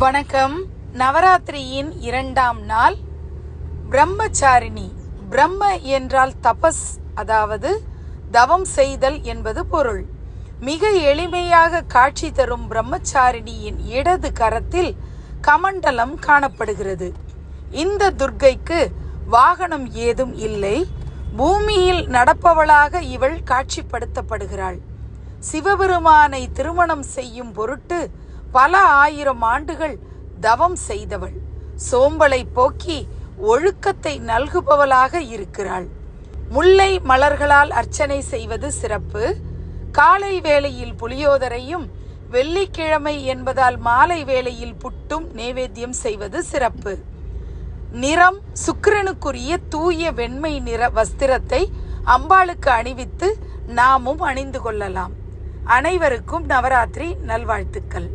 வணக்கம். நவராத்திரியின் 2ஆம் நாள் பிரம்மச்சாரிணி. பிரம்ம என்றால் தபஸ், அதாவது தவம் செய்தல் என்பது பொருள். மிக எளிமையாக காட்சி தரும் பிரம்மச்சாரிணியின் இடது கரத்தில் கமண்டலம் காணப்படுகிறது. இந்த துர்க்கைக்கு வாகனம் ஏதும் இல்லை. பூமியில் நடப்பவளாக இவள் காட்சிப்படுத்தப்படுகிறாள். சிவபெருமானை திருமணம் செய்யும் பொருட்டு பல ஆயிரம் ஆண்டுகள் தவம் செய்தவள். சோம்பலை போக்கி ஒழுக்கத்தை நல்குபவளாக இருக்கிறாள். முல்லை மலர்களால் அர்ச்சனை செய்வது சிறப்பு. காலை வேளையில் புளியோதரையும், வெள்ளிக்கிழமை என்பதால் மாலை வேளையில் புட்டும் நைவேத்தியம் செய்வது சிறப்பு. நிறம் சுக்கிரனுக்குரிய தூய வெண்மை நிற வஸ்திரத்தை அம்பாளுக்கு அணிவித்து நாமும் அணிந்து கொள்ளலாம். அனைவருக்கும் நவராத்திரி நல்வாழ்த்துக்கள்.